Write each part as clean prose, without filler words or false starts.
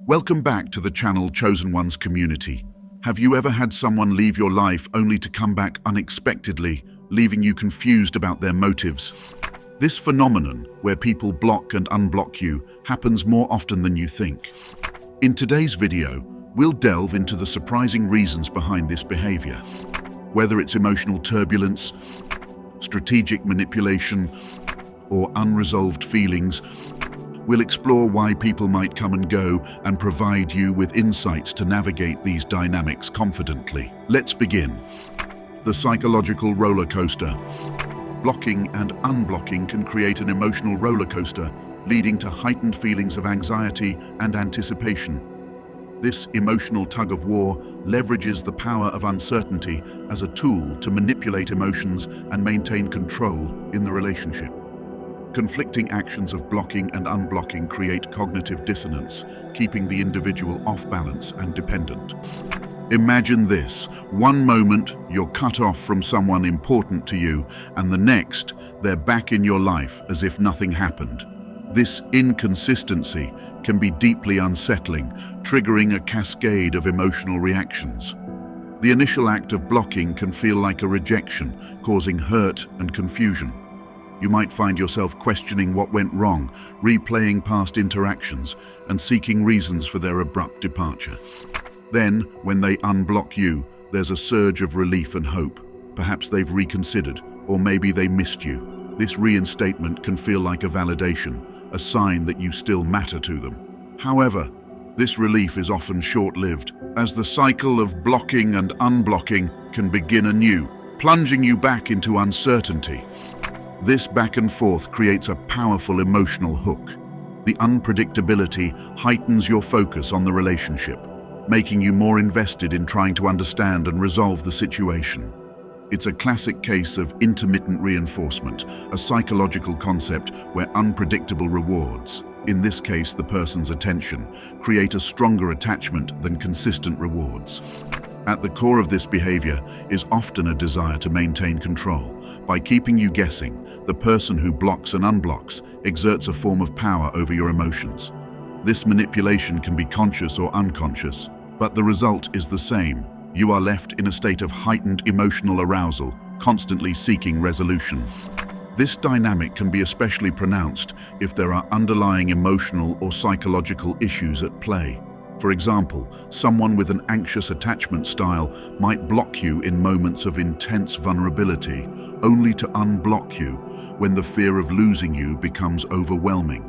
Welcome back to the channel Chosen Ones community. Have you ever had someone leave your life only to come back unexpectedly, leaving you confused about their motives? This phenomenon, where people block and unblock you, happens more often than you think. In today's video, we'll delve into the surprising reasons behind this behavior. Whether it's emotional turbulence, strategic manipulation, or unresolved feelings, we'll explore why people might come and go and provide you with insights to navigate these dynamics confidently. Let's begin. The psychological roller coaster. Blocking and unblocking can create an emotional roller coaster, leading to heightened feelings of anxiety and anticipation. This emotional tug-of-war leverages the power of uncertainty as a tool to manipulate emotions and maintain control in the relationship. Conflicting actions of blocking and unblocking create cognitive dissonance, keeping the individual off balance and dependent. Imagine this: one moment you're cut off from someone important to you, and the next they're back in your life as if nothing happened. This inconsistency can be deeply unsettling, triggering a cascade of emotional reactions. The initial act of blocking can feel like a rejection, causing hurt and confusion. You might find yourself questioning what went wrong, replaying past interactions, and seeking reasons for their abrupt departure. Then, when they unblock you, there's a surge of relief and hope. Perhaps they've reconsidered, or maybe they missed you. This reinstatement can feel like a validation, a sign that you still matter to them. However, this relief is often short-lived, as the cycle of blocking and unblocking can begin anew, plunging you back into uncertainty. This back and forth creates a powerful emotional hook. The unpredictability heightens your focus on the relationship, making you more invested in trying to understand and resolve the situation. It's a classic case of intermittent reinforcement, a psychological concept where unpredictable rewards, in this case the person's attention, create a stronger attachment than consistent rewards. At the core of this behavior is often a desire to maintain control. By keeping you guessing, the person who blocks and unblocks exerts a form of power over your emotions. This manipulation can be conscious or unconscious, but the result is the same. You are left in a state of heightened emotional arousal, constantly seeking resolution. This dynamic can be especially pronounced if there are underlying emotional or psychological issues at play. For example, someone with an anxious attachment style might block you in moments of intense vulnerability, only to unblock you when the fear of losing you becomes overwhelming.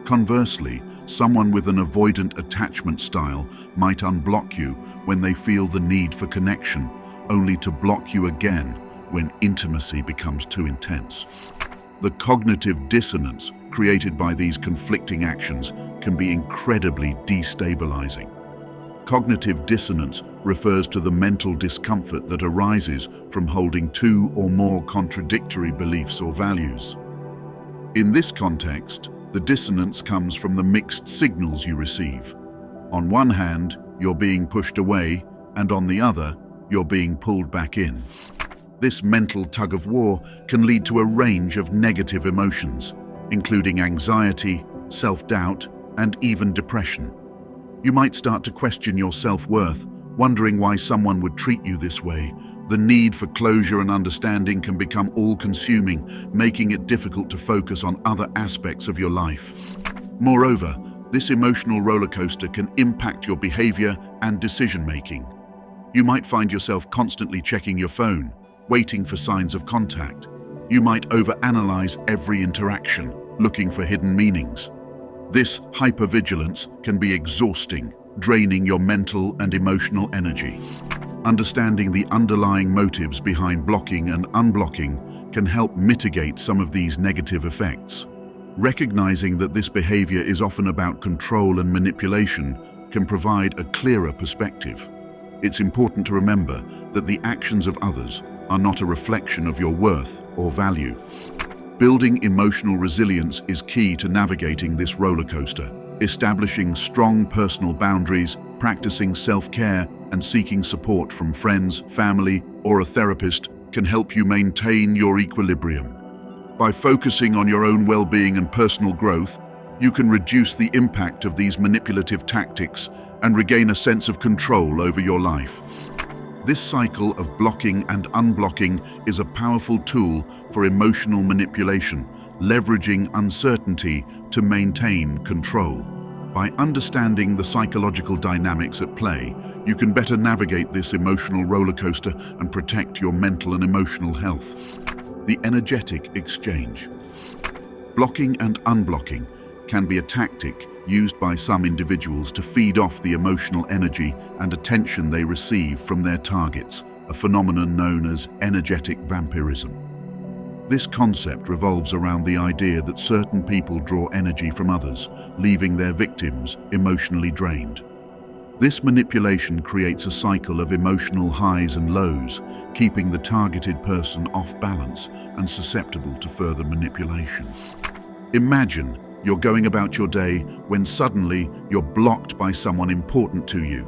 Conversely, someone with an avoidant attachment style might unblock you when they feel the need for connection, only to block you again when intimacy becomes too intense. The cognitive dissonance created by these conflicting actions can be incredibly destabilizing. Cognitive dissonance refers to the mental discomfort that arises from holding two or more contradictory beliefs or values. In this context, the dissonance comes from the mixed signals you receive. On one hand, you're being pushed away, and on the other, you're being pulled back in. This mental tug-of-war can lead to a range of negative emotions, including anxiety, self-doubt, and even depression. You might start to question your self-worth, wondering why someone would treat you this way. The need for closure and understanding can become all-consuming, making it difficult to focus on other aspects of your life. Moreover, this emotional roller coaster can impact your behavior and decision-making. You might find yourself constantly checking your phone, waiting for signs of contact. You might overanalyze every interaction, looking for hidden meanings. This hypervigilance can be exhausting, draining your mental and emotional energy. Understanding the underlying motives behind blocking and unblocking can help mitigate some of these negative effects. Recognizing that this behavior is often about control and manipulation can provide a clearer perspective. It's important to remember that the actions of others are not a reflection of your worth or value. Building emotional resilience is key to navigating this roller coaster. Establishing strong personal boundaries, practicing self-care, and seeking support from friends, family, or a therapist can help you maintain your equilibrium. By focusing on your own well-being and personal growth, you can reduce the impact of these manipulative tactics and regain a sense of control over your life. This cycle of blocking and unblocking is a powerful tool for emotional manipulation, leveraging uncertainty to maintain control. By understanding the psychological dynamics at play, you can better navigate this emotional roller coaster and protect your mental and emotional health. The energetic exchange. Blocking and unblocking can be a tactic used by some individuals to feed off the emotional energy and attention they receive from their targets, a phenomenon known as energetic vampirism. This concept revolves around the idea that certain people draw energy from others, leaving their victims emotionally drained. This manipulation creates a cycle of emotional highs and lows, keeping the targeted person off balance and susceptible to further manipulation. Imagine you're going about your day when suddenly you're blocked by someone important to you.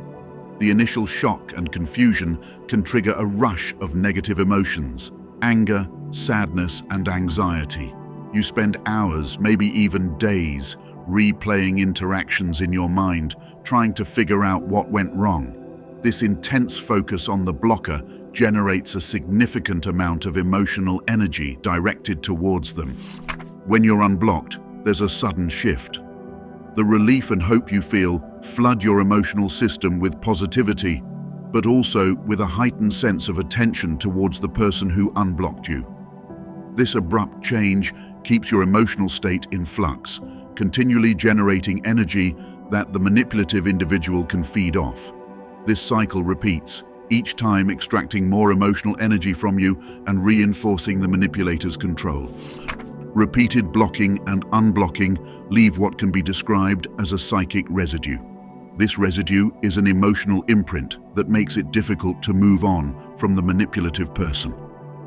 The initial shock and confusion can trigger a rush of negative emotions, anger, sadness, and anxiety. You spend hours, maybe even days, replaying interactions in your mind, trying to figure out what went wrong. This intense focus on the blocker generates a significant amount of emotional energy directed towards them. When you're unblocked, there's a sudden shift. The relief and hope you feel flood your emotional system with positivity, but also with a heightened sense of attention towards the person who unblocked you. This abrupt change keeps your emotional state in flux, continually generating energy that the manipulative individual can feed off. This cycle repeats, each time extracting more emotional energy from you and reinforcing the manipulator's control. Repeated blocking and unblocking leave what can be described as a psychic residue. This residue is an emotional imprint that makes it difficult to move on from the manipulative person.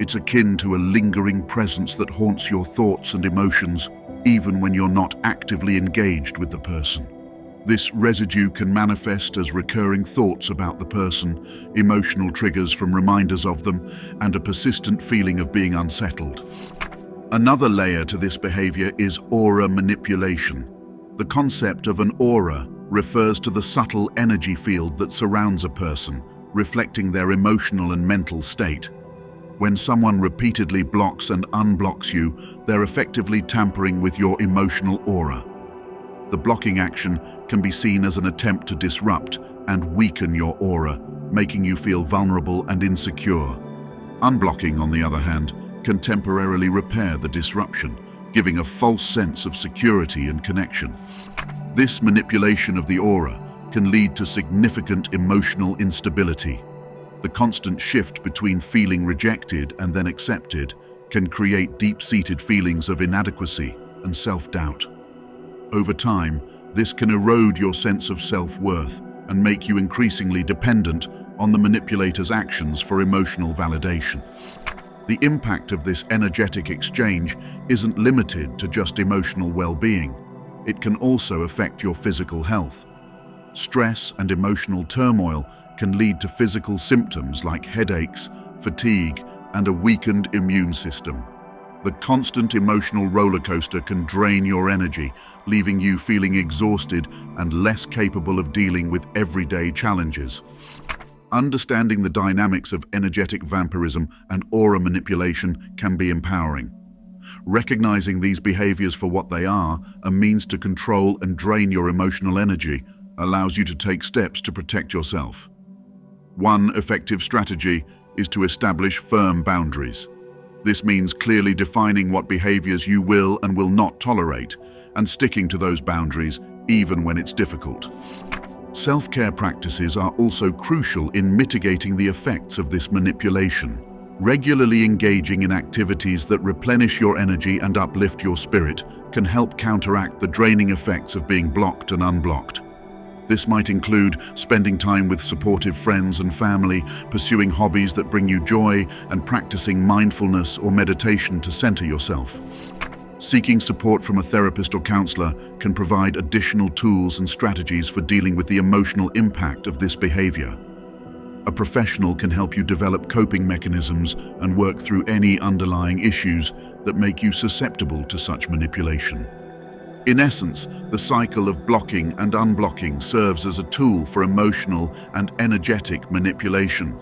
It's akin to a lingering presence that haunts your thoughts and emotions, even when you're not actively engaged with the person. This residue can manifest as recurring thoughts about the person, emotional triggers from reminders of them, and a persistent feeling of being unsettled. Another layer to this behavior is aura manipulation. The concept of an aura refers to the subtle energy field that surrounds a person, reflecting their emotional and mental state. When someone repeatedly blocks and unblocks you, they're effectively tampering with your emotional aura. The blocking action can be seen as an attempt to disrupt and weaken your aura, making you feel vulnerable and insecure. Unblocking, on the other hand, can temporarily repair the disruption, giving a false sense of security and connection. This manipulation of the aura can lead to significant emotional instability. The constant shift between feeling rejected and then accepted can create deep-seated feelings of inadequacy and self-doubt. Over time, this can erode your sense of self-worth and make you increasingly dependent on the manipulator's actions for emotional validation. The impact of this energetic exchange isn't limited to just emotional well-being. It can also affect your physical health. Stress and emotional turmoil can lead to physical symptoms like headaches, fatigue, and a weakened immune system. The constant emotional roller coaster can drain your energy, leaving you feeling exhausted and less capable of dealing with everyday challenges. Understanding the dynamics of energetic vampirism and aura manipulation can be empowering. Recognizing these behaviors for what they are, a means to control and drain your emotional energy, allows you to take steps to protect yourself. One effective strategy is to establish firm boundaries. This means clearly defining what behaviors you will and will not tolerate, and sticking to those boundaries even when it's difficult. Self-care practices are also crucial in mitigating the effects of this manipulation. Regularly engaging in activities that replenish your energy and uplift your spirit can help counteract the draining effects of being blocked and unblocked. This might include spending time with supportive friends and family, pursuing hobbies that bring you joy, and practicing mindfulness or meditation to center yourself. Seeking support from a therapist or counselor can provide additional tools and strategies for dealing with the emotional impact of this behavior. A professional can help you develop coping mechanisms and work through any underlying issues that make you susceptible to such manipulation. In essence, the cycle of blocking and unblocking serves as a tool for emotional and energetic manipulation.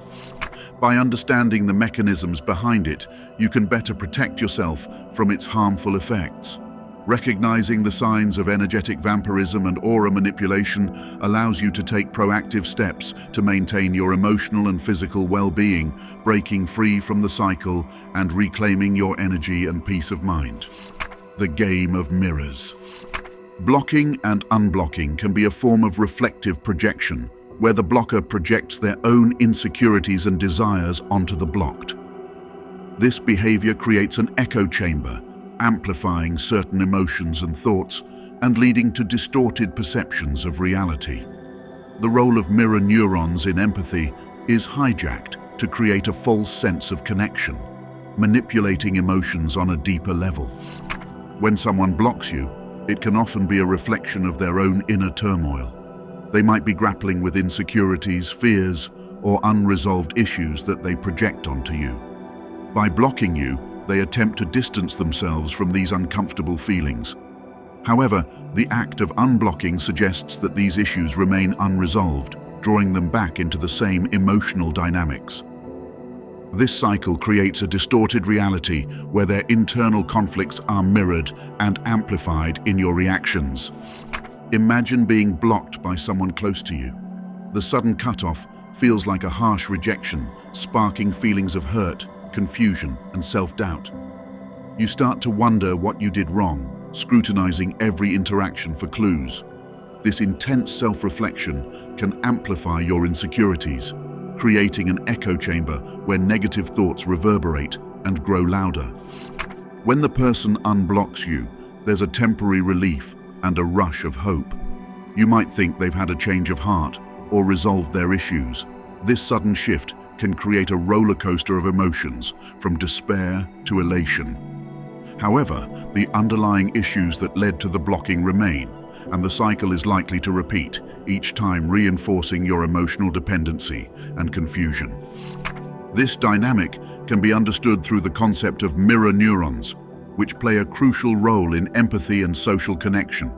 By understanding the mechanisms behind it, you can better protect yourself from its harmful effects. Recognizing the signs of energetic vampirism and aura manipulation allows you to take proactive steps to maintain your emotional and physical well-being, breaking free from the cycle and reclaiming your energy and peace of mind. The game of mirrors. Blocking and unblocking can be a form of reflective projection, where the blocker projects their own insecurities and desires onto the blocked. This behavior creates an echo chamber, amplifying certain emotions and thoughts and leading to distorted perceptions of reality. The role of mirror neurons in empathy is hijacked to create a false sense of connection, manipulating emotions on a deeper level. When someone blocks you, it can often be a reflection of their own inner turmoil. They might be grappling with insecurities, fears, or unresolved issues that they project onto you. By blocking you, they attempt to distance themselves from these uncomfortable feelings. However, the act of unblocking suggests that these issues remain unresolved, drawing them back into the same emotional dynamics. This cycle creates a distorted reality where their internal conflicts are mirrored and amplified in your reactions. Imagine being blocked by someone close to you. The sudden cutoff feels like a harsh rejection, sparking feelings of hurt, confusion, and self-doubt. You start to wonder what you did wrong, scrutinizing every interaction for clues. This intense self-reflection can amplify your insecurities, creating an echo chamber where negative thoughts reverberate and grow louder. When the person unblocks you, there's a temporary relief and a rush of hope. You might think they've had a change of heart or resolved their issues. This sudden shift can create a roller coaster of emotions, from despair to elation. However, the underlying issues that led to the blocking remain, and the cycle is likely to repeat, each time reinforcing your emotional dependency and confusion. This dynamic can be understood through the concept of mirror neurons, which play a crucial role in empathy and social connection.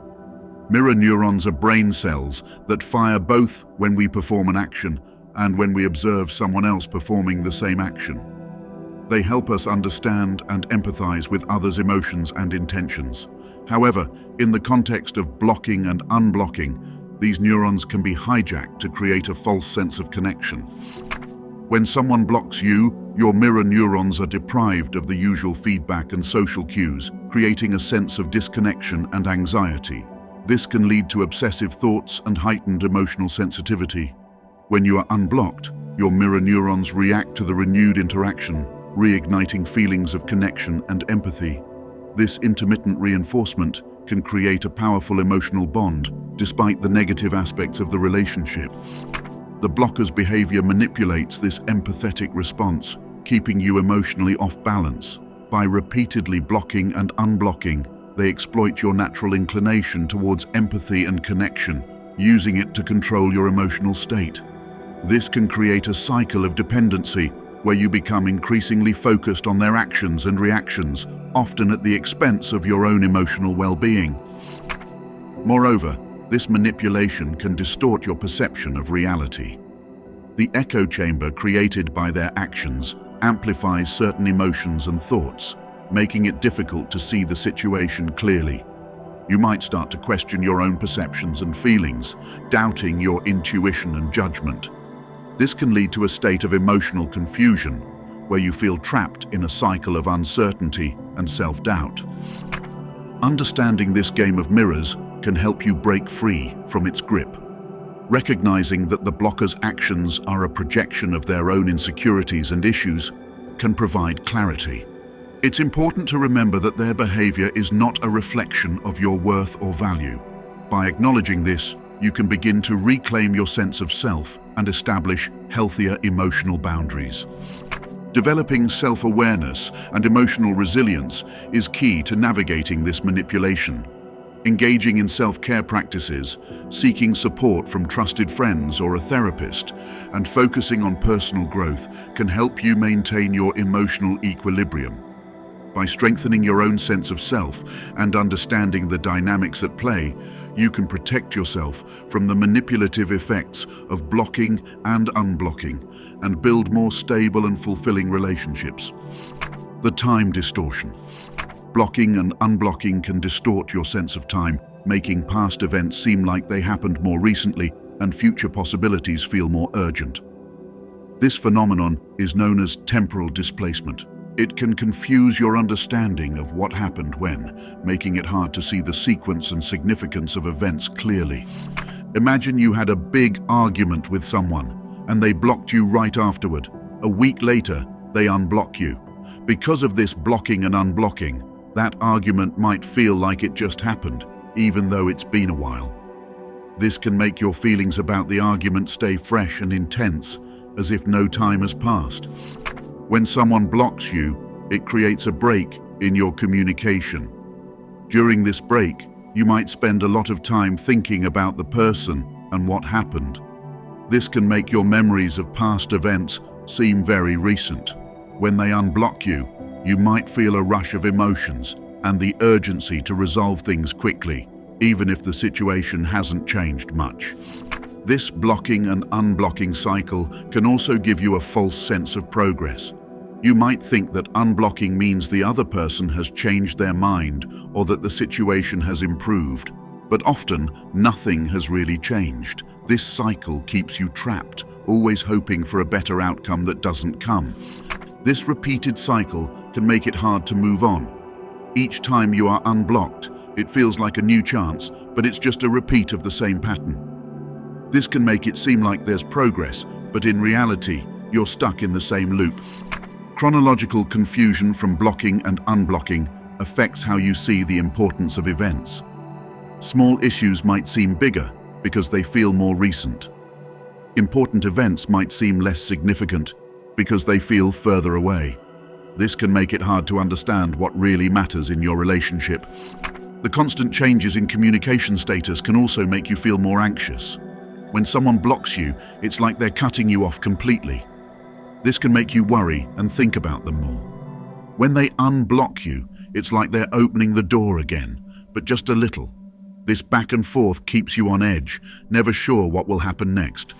Mirror neurons are brain cells that fire both when we perform an action and when we observe someone else performing the same action. They help us understand and empathize with others' emotions and intentions. However, in the context of blocking and unblocking, these neurons can be hijacked to create a false sense of connection. When someone blocks you, your mirror neurons are deprived of the usual feedback and social cues, creating a sense of disconnection and anxiety. This can lead to obsessive thoughts and heightened emotional sensitivity. When you are unblocked, your mirror neurons react to the renewed interaction, reigniting feelings of connection and empathy. This intermittent reinforcement can create a powerful emotional bond, despite the negative aspects of the relationship. The blocker's behavior manipulates this empathetic response, keeping you emotionally off balance. By repeatedly blocking and unblocking, they exploit your natural inclination towards empathy and connection, using it to control your emotional state. This can create a cycle of dependency where you become increasingly focused on their actions and reactions, often at the expense of your own emotional well-being. Moreover, this manipulation can distort your perception of reality. The echo chamber created by their actions amplifies certain emotions and thoughts, making it difficult to see the situation clearly. You might start to question your own perceptions and feelings, doubting your intuition and judgment. This can lead to a state of emotional confusion, where you feel trapped in a cycle of uncertainty and self-doubt. Understanding this game of mirrors can help you break free from its grip. Recognizing that the blocker's actions are a projection of their own insecurities and issues can provide clarity. It's important to remember that their behavior is not a reflection of your worth or value. By acknowledging this, you can begin to reclaim your sense of self and establish healthier emotional boundaries. Developing self-awareness and emotional resilience is key to navigating this manipulation. Engaging in self-care practices, seeking support from trusted friends or a therapist, and focusing on personal growth can help you maintain your emotional equilibrium. By strengthening your own sense of self and understanding the dynamics at play, you can protect yourself from the manipulative effects of blocking and unblocking and build more stable and fulfilling relationships. The time distortion. Blocking and unblocking can distort your sense of time, making past events seem like they happened more recently and future possibilities feel more urgent. This phenomenon is known as temporal displacement. It can confuse your understanding of what happened when, making it hard to see the sequence and significance of events clearly. Imagine you had a big argument with someone, and they blocked you right afterward. A week later, they unblock you. Because of this blocking and unblocking, that argument might feel like it just happened, even though it's been a while. This can make your feelings about the argument stay fresh and intense, as if no time has passed. When someone blocks you, it creates a break in your communication. During this break, you might spend a lot of time thinking about the person and what happened. This can make your memories of past events seem very recent. When they unblock you, you might feel a rush of emotions and the urgency to resolve things quickly, even if the situation hasn't changed much. This blocking and unblocking cycle can also give you a false sense of progress. You might think that unblocking means the other person has changed their mind or that the situation has improved, but often nothing has really changed. This cycle keeps you trapped, always hoping for a better outcome that doesn't come. This repeated cycle can make it hard to move on. Each time you are unblocked, it feels like a new chance, but it's just a repeat of the same pattern. This can make it seem like there's progress, but in reality, you're stuck in the same loop. Chronological confusion from blocking and unblocking affects how you see the importance of events. Small issues might seem bigger because they feel more recent. Important events might seem less significant because they feel further away. This can make it hard to understand what really matters in your relationship. The constant changes in communication status can also make you feel more anxious. When someone blocks you, it's like they're cutting you off completely. This can make you worry and think about them more. When they unblock you, it's like they're opening the door again, but just a little. This back and forth keeps you on edge, never sure what will happen next.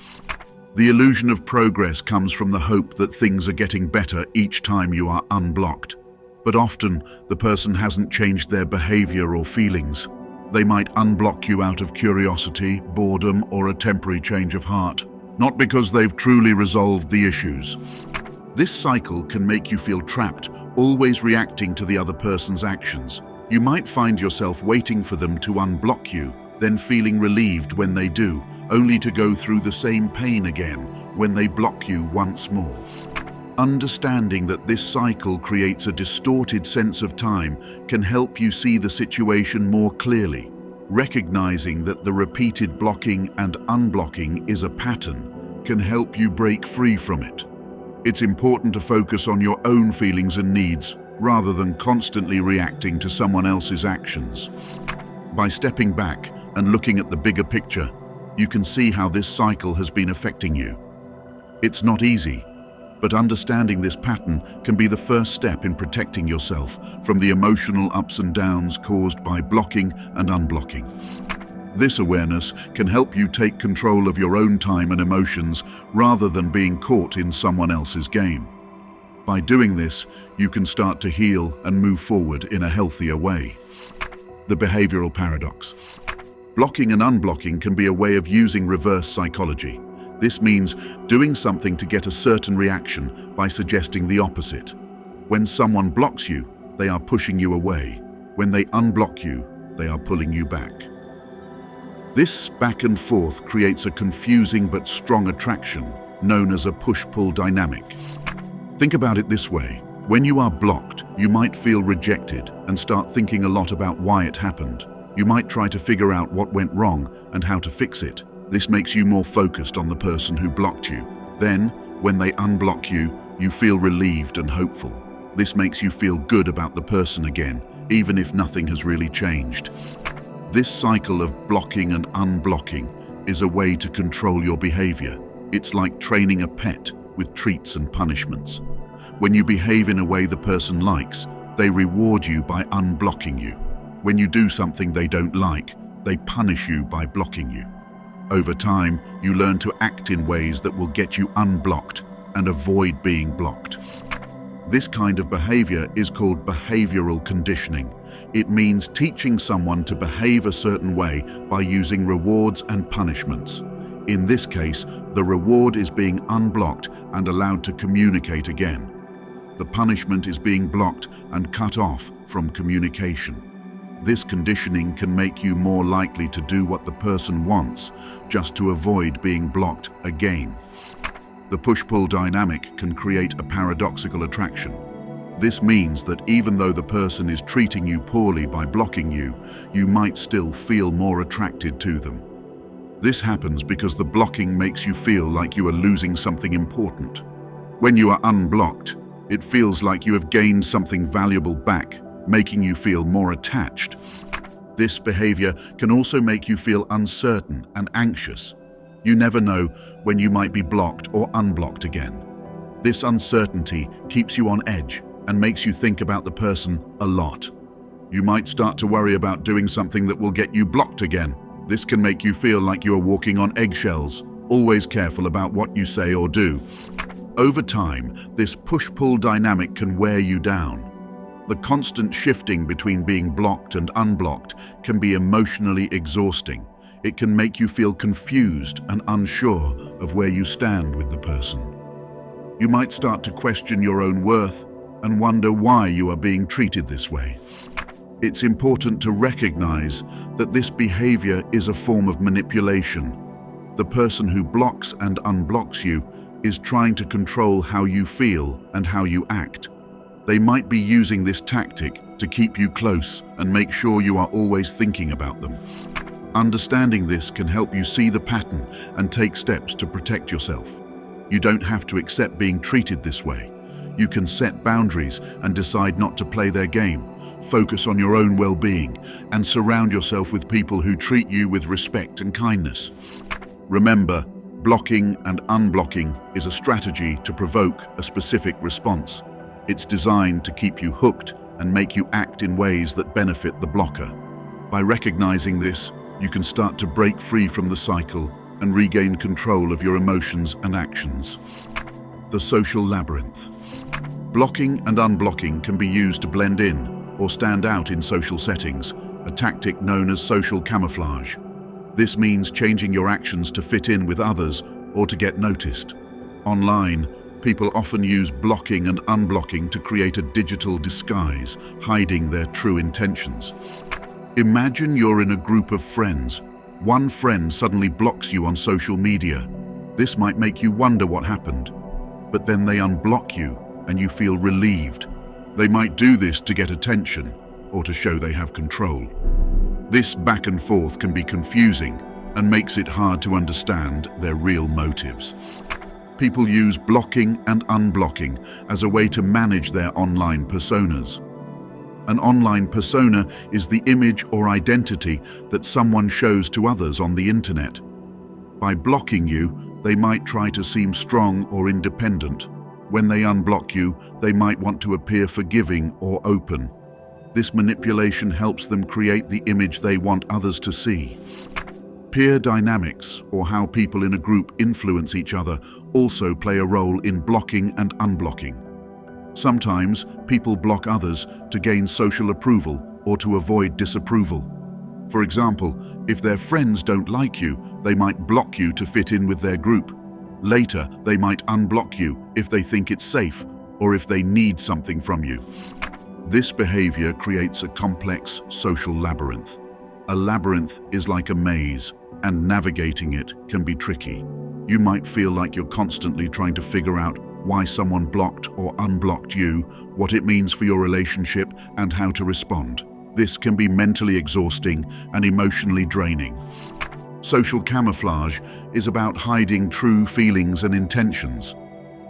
The illusion of progress comes from the hope that things are getting better each time you are unblocked. But often, the person hasn't changed their behavior or feelings. They might unblock you out of curiosity, boredom, or a temporary change of heart, not because they've truly resolved the issues. This cycle can make you feel trapped, always reacting to the other person's actions. You might find yourself waiting for them to unblock you, then feeling relieved when they do, only to go through the same pain again when they block you once more. Understanding that this cycle creates a distorted sense of time can help you see the situation more clearly. Recognizing that the repeated blocking and unblocking is a pattern can help you break free from it. It's important to focus on your own feelings and needs rather than constantly reacting to someone else's actions. By stepping back and looking at the bigger picture, you can see how this cycle has been affecting you. It's not easy, but understanding this pattern can be the first step in protecting yourself from the emotional ups and downs caused by blocking and unblocking. This awareness can help you take control of your own time and emotions rather than being caught in someone else's game. By doing this, you can start to heal and move forward in a healthier way. The behavioral paradox. Blocking and unblocking can be a way of using reverse psychology. This means doing something to get a certain reaction by suggesting the opposite. When someone blocks you, they are pushing you away. When they unblock you, they are pulling you back. This back and forth creates a confusing but strong attraction, known as a push-pull dynamic. Think about it this way. When you are blocked, you might feel rejected and start thinking a lot about why it happened. You might try to figure out what went wrong and how to fix it. This makes you more focused on the person who blocked you. Then, when they unblock you, you feel relieved and hopeful. This makes you feel good about the person again, even if nothing has really changed. This cycle of blocking and unblocking is a way to control your behavior. It's like training a pet with treats and punishments. When you behave in a way the person likes, They reward you by unblocking you. When you do something they don't like, they punish you by blocking you. Over time, you learn to act in ways that will get you unblocked and avoid being blocked. This kind of behavior is called behavioral conditioning. It means teaching someone to behave a certain way by using rewards and punishments. In this case, the reward is being unblocked and allowed to communicate again. The punishment is being blocked and cut off from communication. This conditioning can make you more likely to do what the person wants, just to avoid being blocked again. The push-pull dynamic can create a paradoxical attraction. This means that even though the person is treating you poorly by blocking you, you might still feel more attracted to them. This happens because the blocking makes you feel like you are losing something important. When you are unblocked, it feels like you have gained something valuable back, making you feel more attached. This behavior can also make you feel uncertain and anxious. You never know when you might be blocked or unblocked again. This uncertainty keeps you on edge and makes you think about the person a lot. You might start to worry about doing something that will get you blocked again. This can make you feel like you are walking on eggshells, always careful about what you say or do. Over time, this push-pull dynamic can wear you down. The constant shifting between being blocked and unblocked can be emotionally exhausting. It can make you feel confused and unsure of where you stand with the person. You might start to question your own worth and wonder why you are being treated this way. It's important to recognize that this behavior is a form of manipulation. The person who blocks and unblocks you is trying to control how you feel and how you act. They might be using this tactic to keep you close and make sure you are always thinking about them. Understanding this can help you see the pattern and take steps to protect yourself. You don't have to accept being treated this way. You can set boundaries and decide not to play their game. Focus on your own well-being and surround yourself with people who treat you with respect and kindness. Remember, blocking and unblocking is a strategy to provoke a specific response. It's designed to keep you hooked and make you act in ways that benefit the blocker. By recognizing this, you can start to break free from the cycle and regain control of your emotions and actions. The social labyrinth. Blocking and unblocking can be used to blend in or stand out in social settings, a tactic known as social camouflage. This means changing your actions to fit in with others or to get noticed. Online, people often use blocking and unblocking to create a digital disguise, hiding their true intentions. Imagine you're in a group of friends. One friend suddenly blocks you on social media. This might make you wonder what happened, but then they unblock you and you feel relieved. They might do this to get attention or to show they have control. This back and forth can be confusing and makes it hard to understand their real motives. People use blocking and unblocking as a way to manage their online personas. An online persona is the image or identity that someone shows to others on the internet. By blocking you, they might try to seem strong or independent. When they unblock you, they might want to appear forgiving or open. This manipulation helps them create the image they want others to see. Peer dynamics, or how people in a group influence each other, also play a role in blocking and unblocking. Sometimes, people block others to gain social approval or to avoid disapproval. For example, if their friends don't like you, they might block you to fit in with their group. Later, they might unblock you if they think it's safe or if they need something from you. This behavior creates a complex social labyrinth. A labyrinth is like a maze, and navigating it can be tricky. You might feel like you're constantly trying to figure out why someone blocked or unblocked you, what it means for your relationship, and how to respond. This can be mentally exhausting and emotionally draining. Social camouflage is about hiding true feelings and intentions.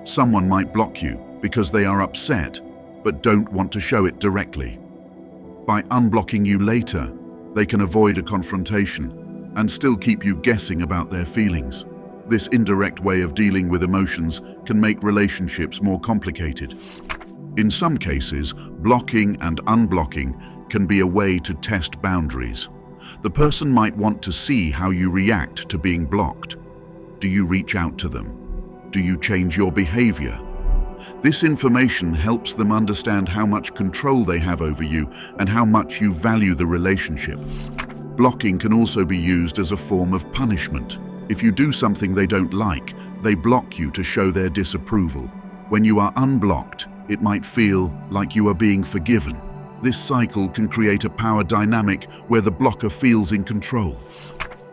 Someone might block you because they are upset, but don't want to show it directly. By unblocking you later, they can avoid a confrontation and still keep you guessing about their feelings. This indirect way of dealing with emotions can make relationships more complicated. In some cases, blocking and unblocking can be a way to test boundaries. The person might want to see how you react to being blocked. Do you reach out to them? Do you change your behavior? This information helps them understand how much control they have over you and how much you value the relationship. Blocking can also be used as a form of punishment. If you do something they don't like, they block you to show their disapproval. When you are unblocked, it might feel like you are being forgiven. This cycle can create a power dynamic where the blocker feels in control.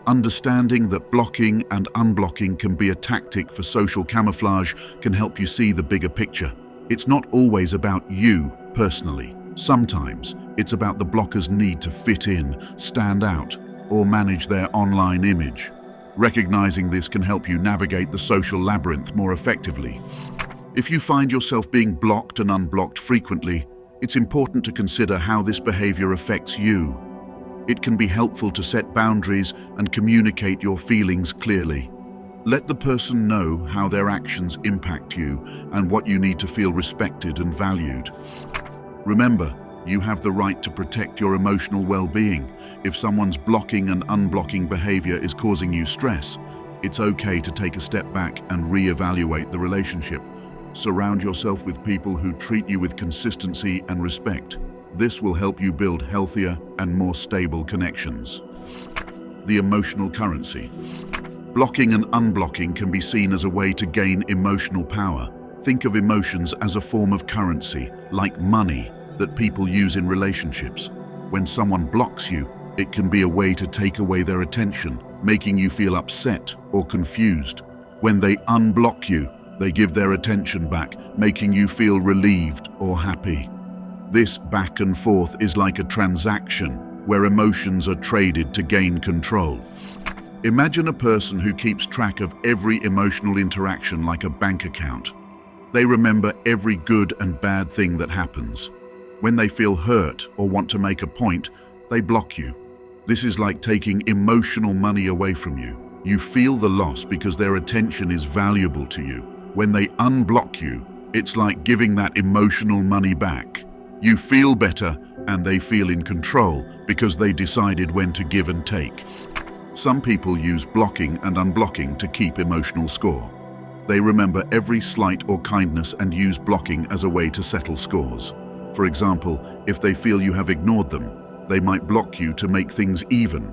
Understanding that blocking and unblocking can be a tactic for social camouflage can help you see the bigger picture. It's not always about you personally. Sometimes it's about the blocker's need to fit in, stand out, or manage their online image. Recognizing this can help you navigate the social labyrinth more effectively. If you find yourself being blocked and unblocked frequently, it's important to consider how this behavior affects you. It can be helpful to set boundaries and communicate your feelings clearly. Let the person know how their actions impact you and what you need to feel respected and valued. Remember, you have the right to protect your emotional well-being. If someone's blocking and unblocking behavior is causing you stress, it's okay to take a step back and re-evaluate the relationship. Surround yourself with people who treat you with consistency and respect. This will help you build healthier and more stable connections. The emotional currency. Blocking and unblocking can be seen as a way to gain emotional power. Think of emotions as a form of currency, like money, that people use in relationships. When someone blocks you, it can be a way to take away their attention, making you feel upset or confused. When they unblock you, they give their attention back, making you feel relieved or happy. This back and forth is like a transaction where emotions are traded to gain control. Imagine a person who keeps track of every emotional interaction like a bank account. They remember every good and bad thing that happens. When they feel hurt or want to make a point, they block you. This is like taking emotional money away from you. You feel the loss because their attention is valuable to you. When they unblock you, it's like giving that emotional money back. You feel better and they feel in control because they decided when to give and take. Some people use blocking and unblocking to keep emotional score. They remember every slight or kindness and use blocking as a way to settle scores. For example, if they feel you have ignored them, they might block you to make things even.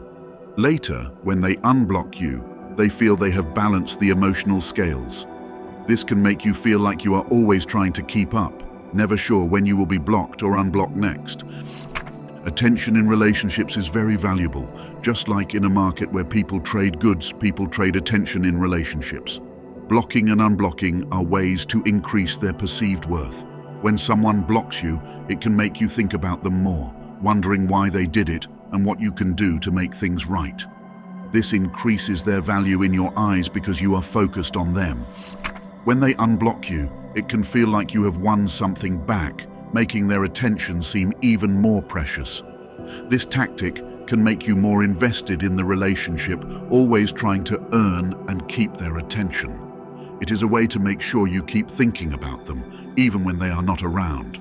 Later, when they unblock you, they feel they have balanced the emotional scales. This can make you feel like you are always trying to keep up, never sure when you will be blocked or unblocked next. Attention in relationships is very valuable. Just like in a market where people trade goods, people trade attention in relationships. Blocking and unblocking are ways to increase their perceived worth. When someone blocks you, it can make you think about them more, wondering why they did it and what you can do to make things right. This increases their value in your eyes because you are focused on them. When they unblock you, it can feel like you have won something back, making their attention seem even more precious. This tactic can make you more invested in the relationship, always trying to earn and keep their attention. It is a way to make sure you keep thinking about them, even when they are not around.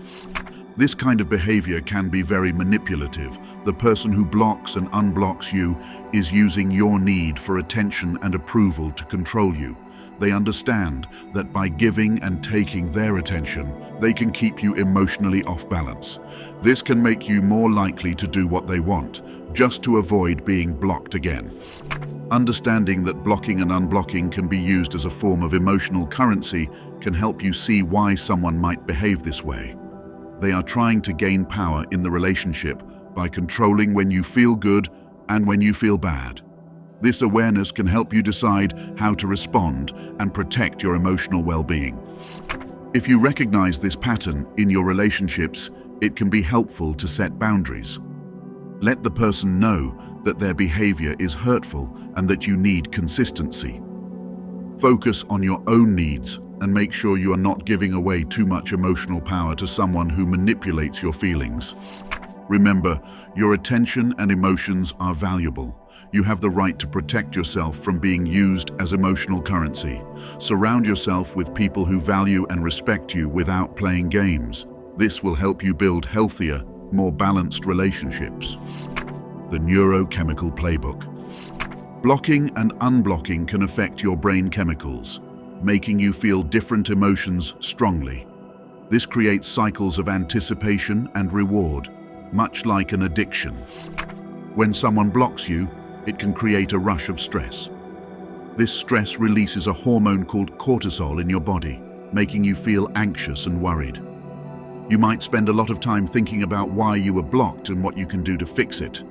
This kind of behavior can be very manipulative. The person who blocks and unblocks you is using your need for attention and approval to control you. They understand that by giving and taking their attention, they can keep you emotionally off balance. This can make you more likely to do what they want, just to avoid being blocked again. Understanding that blocking and unblocking can be used as a form of emotional currency can help you see why someone might behave this way. They are trying to gain power in the relationship by controlling when you feel good and when you feel bad. This awareness can help you decide how to respond and protect your emotional well-being. If you recognize this pattern in your relationships, it can be helpful to set boundaries. Let the person know that their behavior is hurtful and that you need consistency. Focus on your own needs and make sure you are not giving away too much emotional power to someone who manipulates your feelings. Remember, your attention and emotions are valuable. You have the right to protect yourself from being used as emotional currency. Surround yourself with people who value and respect you without playing games. This will help you build healthier, more balanced relationships. The Neurochemical Playbook. Blocking and unblocking can affect your brain chemicals, making you feel different emotions strongly. This creates cycles of anticipation and reward, much like an addiction. When someone blocks you, it can create a rush of stress. This stress releases a hormone called cortisol in your body, making you feel anxious and worried. You might spend a lot of time thinking about why you were blocked and what you can do to fix it.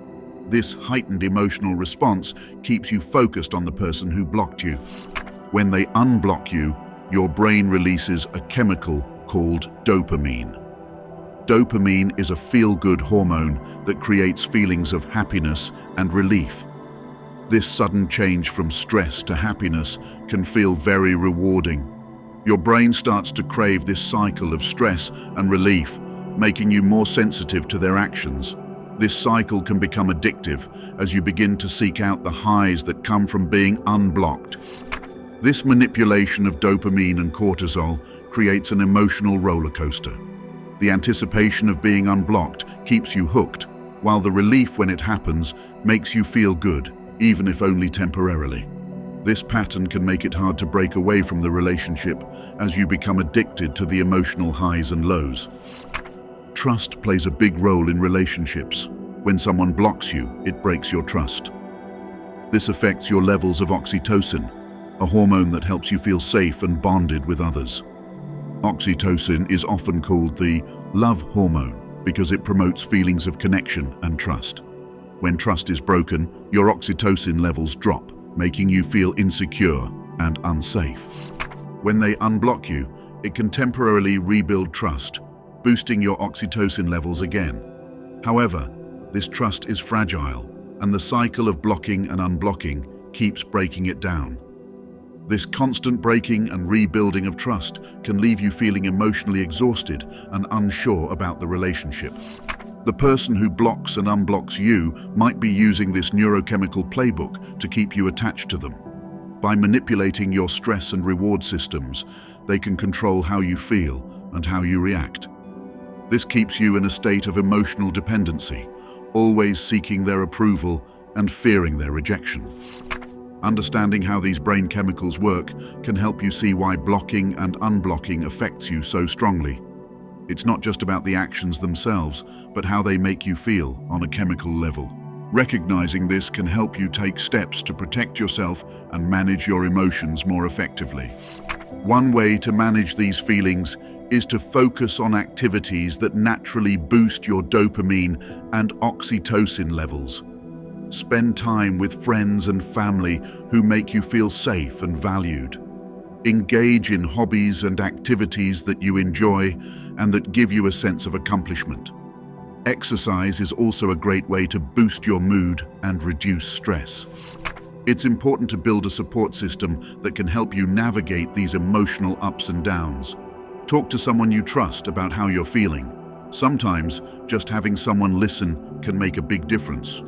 This heightened emotional response keeps you focused on the person who blocked you. When they unblock you, your brain releases a chemical called dopamine. Dopamine is a feel-good hormone that creates feelings of happiness and relief. This sudden change from stress to happiness can feel very rewarding. Your brain starts to crave this cycle of stress and relief, making you more sensitive to their actions. This cycle can become addictive as you begin to seek out the highs that come from being unblocked. This manipulation of dopamine and cortisol creates an emotional roller coaster. The anticipation of being unblocked keeps you hooked, while the relief when it happens makes you feel good, even if only temporarily. This pattern can make it hard to break away from the relationship as you become addicted to the emotional highs and lows. Trust plays a big role in relationships. When someone blocks you, it breaks your trust. This affects your levels of oxytocin, a hormone that helps you feel safe and bonded with others. Oxytocin is often called the love hormone because it promotes feelings of connection and trust. When trust is broken, your oxytocin levels drop, making you feel insecure and unsafe. When they unblock you, it can temporarily rebuild trust, boosting your oxytocin levels again. However, this trust is fragile, and the cycle of blocking and unblocking keeps breaking it down. This constant breaking and rebuilding of trust can leave you feeling emotionally exhausted and unsure about the relationship. The person who blocks and unblocks you might be using this neurochemical playbook to keep you attached to them. By manipulating your stress and reward systems, they can control how you feel and how you react. This keeps you in a state of emotional dependency, always seeking their approval and fearing their rejection. Understanding how these brain chemicals work can help you see why blocking and unblocking affects you so strongly. It's not just about the actions themselves, but how they make you feel on a chemical level. Recognizing this can help you take steps to protect yourself and manage your emotions more effectively. One way to manage these feelings is to focus on activities that naturally boost your dopamine and oxytocin levels. Spend time with friends and family who make you feel safe and valued. Engage in hobbies and activities that you enjoy and that give you a sense of accomplishment. Exercise is also a great way to boost your mood and reduce stress. It's important to build a support system that can help you navigate these emotional ups and downs. Talk to someone you trust about how you're feeling. Sometimes, just having someone listen can make a big difference.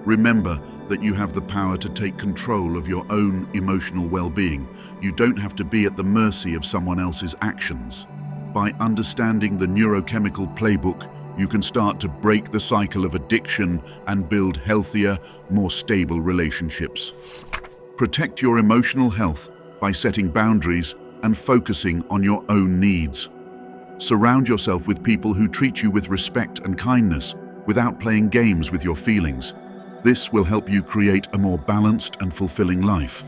Remember that you have the power to take control of your own emotional well-being. You don't have to be at the mercy of someone else's actions. By understanding the neurochemical playbook, you can start to break the cycle of addiction and build healthier, more stable relationships. Protect your emotional health by setting boundaries and focusing on your own needs. Surround yourself with people who treat you with respect and kindness without playing games with your feelings. This will help you create a more balanced and fulfilling life.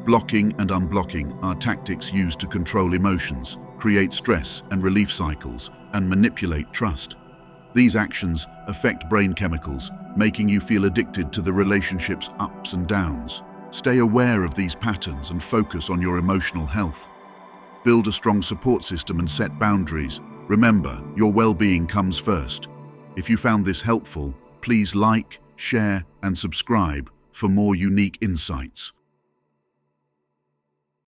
Blocking and unblocking are tactics used to control emotions, create stress and relief cycles, and manipulate trust. These actions affect brain chemicals, making you feel addicted to the relationship's ups and downs. Stay aware of these patterns and focus on your emotional health. Build a strong support system and set boundaries. Remember, your well-being comes first. If you found this helpful, please like, share, and subscribe for more unique insights.